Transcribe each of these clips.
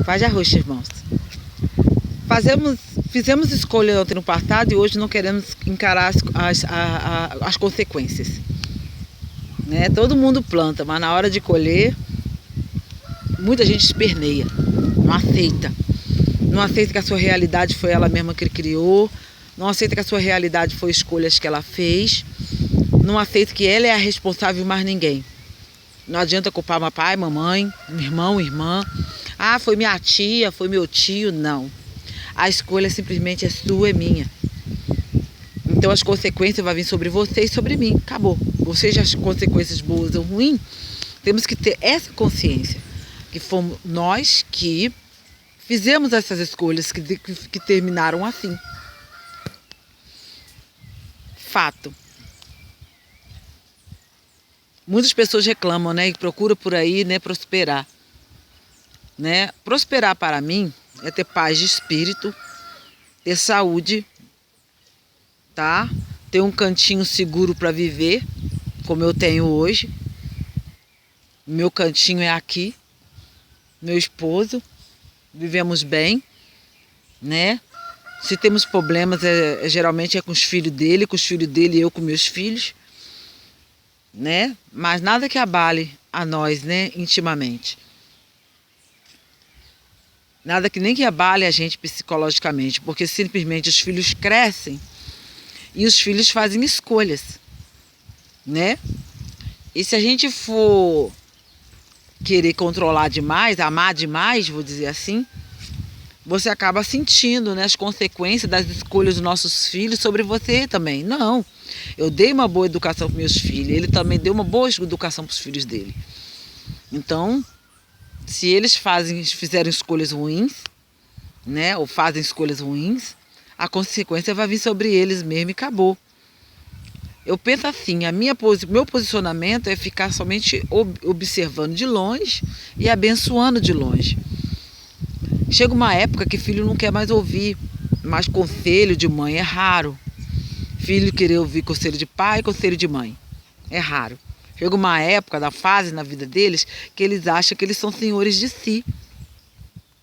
Faz arroz, irmãos. Fizemos escolha ontem no passado e hoje não queremos encarar as consequências. Né? Todo mundo planta, mas na hora de colher, muita gente esperneia, não aceita. Não aceita que a sua realidade foi ela mesma que criou, não aceita que a sua realidade foi escolhas que ela fez, não aceita que ela é a responsável mais ninguém. Não adianta culpar meu pai, mamãe, irmão, irmã. Ah, foi minha tia, foi meu tio. Não. A escolha simplesmente é sua, é minha. Então as consequências vão vir sobre você e sobre mim. Acabou. Ou seja, as consequências boas ou ruins, temos que ter essa consciência. Que fomos nós que fizemos essas escolhas que terminaram assim. Fato. Muitas pessoas reclamam, né, e procuram por aí, né, prosperar. Né? Prosperar para mim é ter paz de espírito, ter saúde, tá? Ter um cantinho seguro para viver, como eu tenho hoje. Meu cantinho é aqui. Meu esposo, vivemos bem, né? Se temos problemas, geralmente é com os filhos dele e eu com meus filhos, né? Mas nada que abale a nós, né, intimamente. Nada que nem que abale a gente psicologicamente, porque simplesmente os filhos crescem e os filhos fazem escolhas, né? E se a gente for querer controlar demais, amar demais, vou dizer assim, você acaba sentindo, né, as consequências das escolhas dos nossos filhos sobre você também. Não, eu dei uma boa educação para meus filhos, ele também deu uma boa educação para os filhos dele. Então, se eles fizeram escolhas ruins, né, ou fazem escolhas ruins, a consequência vai vir sobre eles mesmo e acabou. Eu penso assim, meu posicionamento é ficar somente observando de longe e abençoando de longe. Chega uma época que filho não quer mais ouvir, mas conselho de mãe é raro. Filho querer ouvir conselho de pai, conselho de mãe, é raro. Chega uma época da fase na vida deles que eles acham que eles são senhores de si,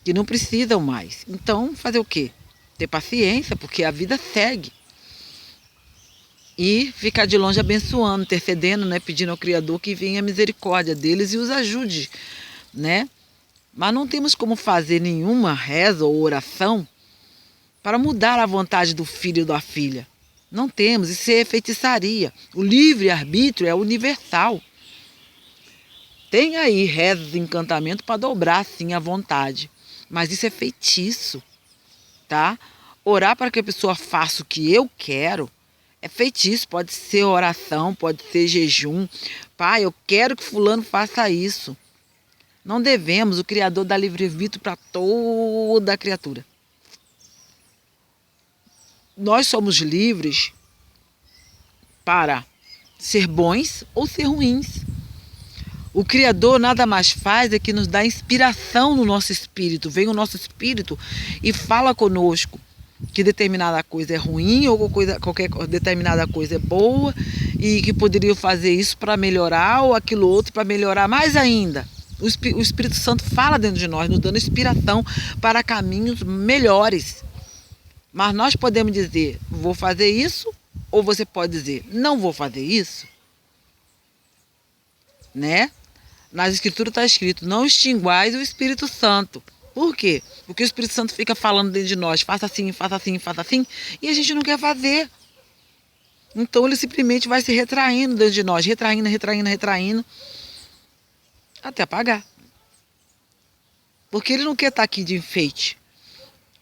que não precisam mais. Então, fazer o quê? Ter paciência, porque a vida segue. E ficar de longe abençoando, intercedendo, né, pedindo ao Criador que venha a misericórdia deles e os ajude, né? Mas não temos como fazer nenhuma reza ou oração para mudar a vontade do filho ou da filha. Não temos, isso é feitiçaria. O livre-arbítrio é universal. Tem aí rezas e encantamento para dobrar, sim, a vontade. Mas isso é feitiço, tá? Orar para que a pessoa faça o que eu quero é feitiço. Pode ser oração, pode ser jejum. Pai, eu quero que fulano faça isso. Não devemos. O Criador dá livre-arbítrio para toda a criatura. Nós somos livres para ser bons ou ser ruins. O Criador nada mais faz é que nos dá inspiração no nosso espírito. Vem o nosso espírito e fala conosco que determinada coisa é ruim ou qualquer determinada coisa é boa e que poderia fazer isso para melhorar ou aquilo outro para melhorar mais ainda. O Espírito Santo fala dentro de nós, nos dando inspiração para caminhos melhores. Mas nós podemos dizer, vou fazer isso, ou você pode dizer, não vou fazer isso, né? Nas Escrituras está escrito, não extinguais o Espírito Santo. Por quê? Porque o Espírito Santo fica falando dentro de nós, faça assim, faça assim, faça assim, e a gente não quer fazer. Então ele simplesmente vai se retraindo dentro de nós, retraindo, até apagar. Porque ele não quer estar aqui de enfeite.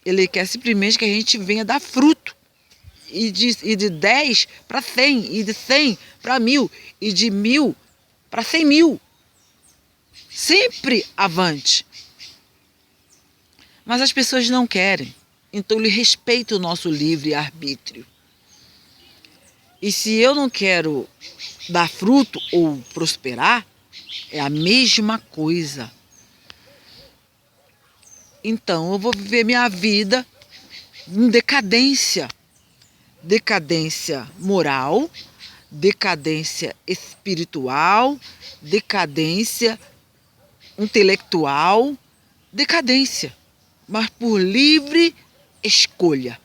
Ele quer simplesmente que a gente venha dar fruto. E de 10 para 100, e de 100 para 1000, e de 1000 para 100.000. Sempre avante. Mas as pessoas não querem. Então ele respeita o nosso livre-arbítrio. E se eu não quero dar fruto ou prosperar, é a mesma coisa. Então eu vou viver minha vida em decadência. Decadência moral, decadência espiritual, decadência intelectual, decadência, mas por livre escolha.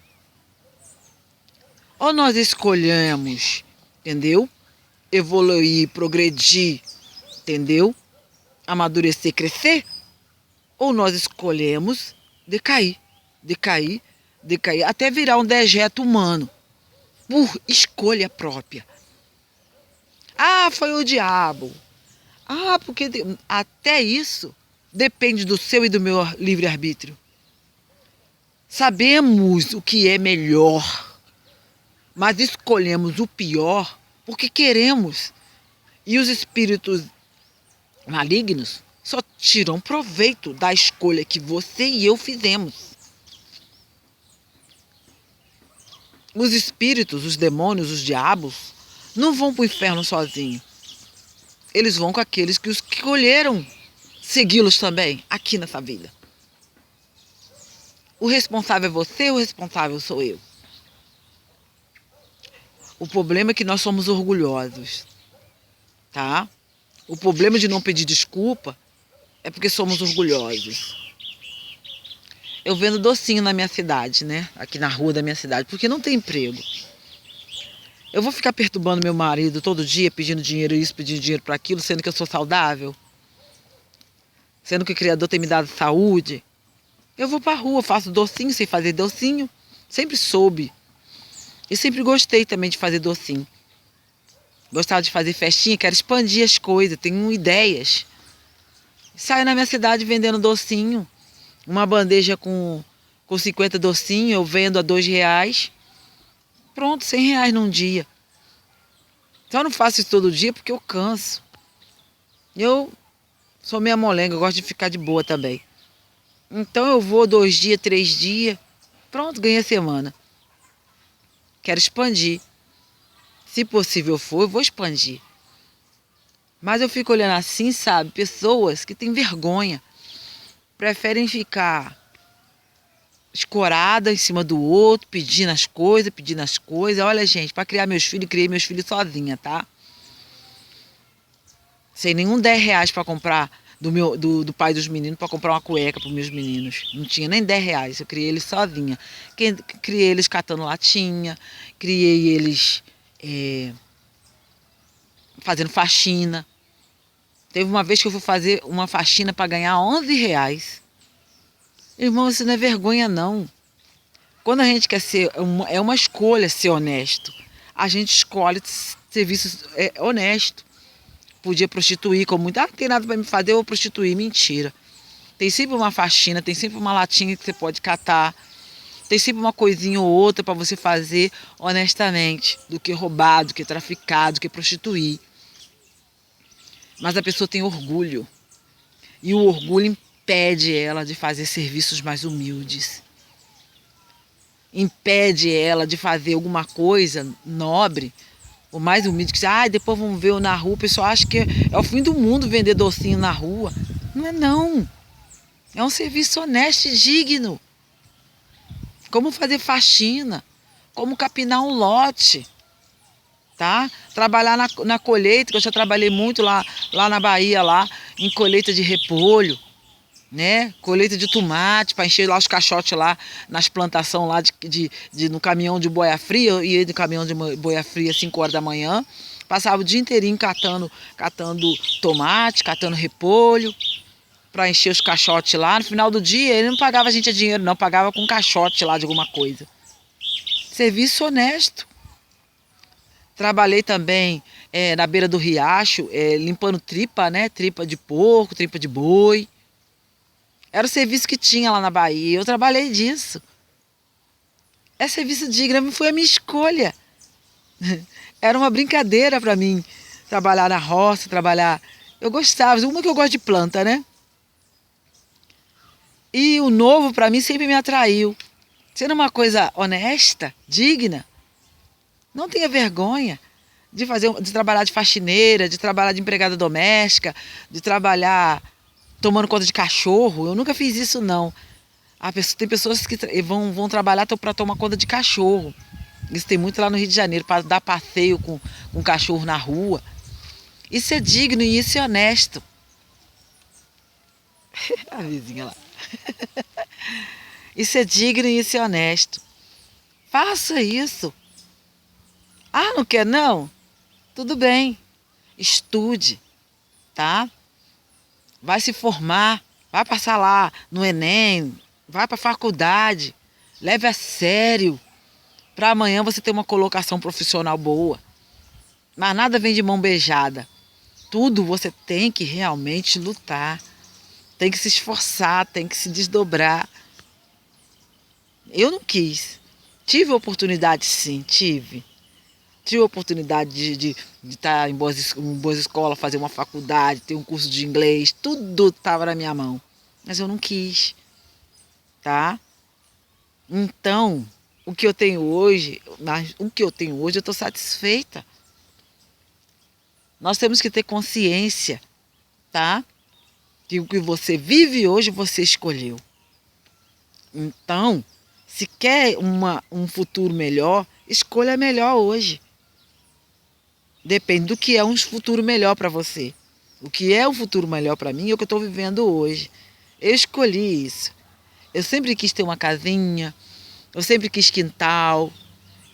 Ou nós escolhemos, entendeu? Evoluir, progredir, entendeu? Amadurecer, crescer. Ou nós escolhemos decair, decair, decair, até virar um dejeto humano, por escolha própria. Ah, foi o diabo. Ah, porque até isso depende do seu e do meu livre-arbítrio. Sabemos o que é melhor, mas escolhemos o pior porque queremos. E os espíritos malignos só tiram proveito da escolha que você e eu fizemos. Os espíritos, os demônios, os diabos, não vão para o inferno sozinhos. Eles vão com aqueles que os escolheram segui-los também, aqui nessa vida. O responsável é você, o responsável sou eu. O problema é que nós somos orgulhosos, tá? O problema de não pedir desculpa é porque somos orgulhosos. Eu vendo docinho na minha cidade, né? Aqui na rua da minha cidade, porque não tem emprego. Eu vou ficar perturbando meu marido todo dia, pedindo dinheiro isso, pedindo dinheiro para aquilo, sendo que eu sou saudável? Sendo que o Criador tem me dado saúde? Eu vou para a rua, faço docinho, sei fazer docinho. Sempre soube. E sempre gostei também de fazer docinho. Gostava de fazer festinha, quero expandir as coisas, tenho ideias. Saio na minha cidade vendendo docinho. Uma bandeja com 50 docinhos, eu vendo a R$2. Pronto, R$100 num dia. Só não faço isso todo dia porque eu canso. Eu sou meia molenga, eu gosto de ficar de boa também. Então eu vou 2 dias, 3 dias. Pronto, ganhei a semana. Quero expandir. Se possível for, eu vou expandir. Mas eu fico olhando assim, sabe? Pessoas que têm vergonha. Preferem ficar escorada em cima do outro, pedindo as coisas, pedindo as coisas. Olha, gente, para criar meus filhos, criei meus filhos sozinha, tá? Sem nenhum R$10 para comprar do pai dos meninos, para comprar uma cueca para os meus meninos. Não tinha nem R$10, eu criei eles sozinha. Criei eles catando latinha, criei eles fazendo faxina. Teve uma vez que eu fui fazer uma faxina para ganhar R$11. Irmão, isso não é vergonha, não. Quando a gente quer ser, é uma escolha ser honesto. A gente escolhe serviços honestos. Podia prostituir com muito. Ah, não tem nada para me fazer, eu vou prostituir. Mentira. Tem sempre uma faxina, tem sempre uma latinha que você pode catar. Tem sempre uma coisinha ou outra para você fazer honestamente. Do que roubar, do que traficar, do que prostituir. Mas a pessoa tem orgulho. E o orgulho impede ela de fazer serviços mais humildes. Impede ela de fazer alguma coisa nobre, o mais humilde, que depois vamos ver eu na rua. O pessoal acha que é o fim do mundo vender docinho na rua. Não é, não. É um serviço honesto e digno. Como fazer faxina, como capinar um lote, tá? Trabalhar na colheita, que eu já trabalhei muito lá na Bahia, lá em colheita de repolho, né? Colheita de tomate, para encher lá os caixotes lá nas plantações lá no caminhão de boia fria. Eu ia no caminhão de boia fria às 5 horas da manhã, passava o dia inteirinho catando tomate, catando repolho, para encher os caixotes lá. No final do dia, ele não pagava a gente a dinheiro, não, pagava com caixote lá de alguma coisa. Serviço honesto. Trabalhei também na beira do riacho, limpando tripa, né? Tripa de porco, tripa de boi. Era o serviço que tinha lá na Bahia. Eu trabalhei disso. É serviço digno, foi a minha escolha. Era uma brincadeira para mim trabalhar na roça, trabalhar. Eu gostava, uma que eu gosto de planta, né? E o novo para mim sempre me atraiu. Sendo uma coisa honesta, digna, não tenha vergonha de trabalhar de faxineira, de trabalhar de empregada doméstica, de trabalhar tomando conta de cachorro. Eu nunca fiz isso, não. Tem pessoas que vão trabalhar para tomar conta de cachorro. Isso tem muito lá no Rio de Janeiro, para dar passeio com cachorro na rua. Isso é digno e isso é honesto. A vizinha lá. Isso é digno e isso é honesto. Faça isso. Ah, não quer não? Tudo bem. Estude, tá? Vai se formar, vai passar lá no Enem, vai para a faculdade. Leve a sério. Para amanhã você ter uma colocação profissional boa. Mas nada vem de mão beijada. Tudo você tem que realmente lutar. Tem que se esforçar, tem que se desdobrar. Eu não quis. Tive oportunidade, sim, tive. Tive a oportunidade de estar em boas escolas, fazer uma faculdade, ter um curso de inglês, tudo estava na minha mão. Mas eu não quis, tá? Então, o que eu tenho hoje, eu estou satisfeita. Nós temos que ter consciência, tá? Que o que você vive hoje, você escolheu. Então, se quer um futuro melhor, escolha melhor hoje. Depende do que é um futuro melhor para você. O que é um futuro melhor para mim é o que eu estou vivendo hoje. Eu escolhi isso. Eu sempre quis ter uma casinha, eu sempre quis quintal,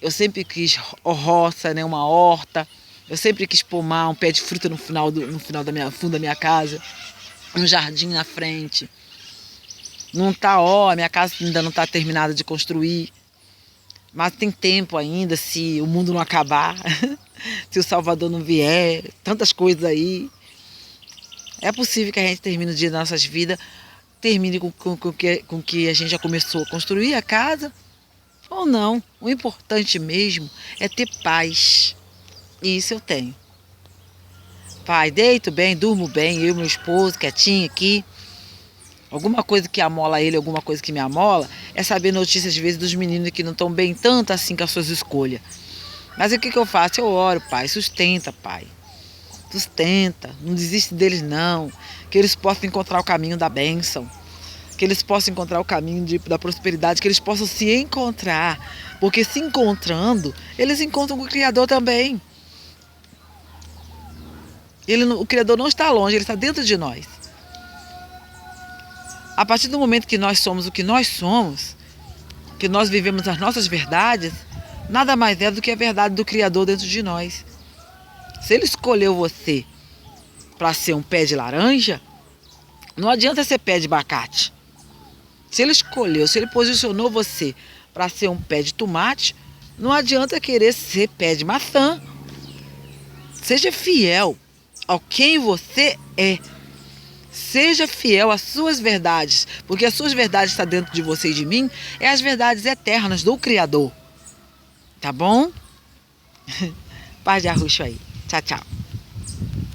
eu sempre quis roça, né, uma horta. Eu sempre quis pomar um pé de fruta no final da fundo da minha casa, um jardim na frente. Não tá, a minha casa ainda não está terminada de construir, mas tem tempo ainda, se o mundo não acabar, se o Salvador não vier, tantas coisas aí. É possível que a gente termine o dia das nossas vidas, termine com que a gente já começou a construir a casa, ou não. O importante mesmo é ter paz. E isso eu tenho. Pai, deito bem, durmo bem, eu e meu esposo, quietinho aqui. Alguma coisa que amola ele, alguma coisa que me amola, é saber notícias, às vezes, dos meninos que não estão bem tanto assim com as suas escolhas. Mas o que eu faço? Eu oro, pai, sustenta, pai. Sustenta, não desiste deles não. Que eles possam encontrar o caminho da bênção. Que eles possam encontrar o caminho da prosperidade, que eles possam se encontrar. Porque se encontrando, eles encontram o Criador também. O Criador não está longe, ele está dentro de nós. A partir do momento que nós somos o que nós somos, que nós vivemos as nossas verdades, nada mais é do que a verdade do Criador dentro de nós. Se ele escolheu você para ser um pé de laranja, não adianta ser pé de abacate. Se ele posicionou você para ser um pé de tomate, não adianta querer ser pé de maçã. Seja fiel ao quem você é. Seja fiel às suas verdades, porque as suas verdades estão dentro de você e de mim, é as verdades eternas do Criador. Tá bom? Paz de arruxo aí. Tchau, tchau.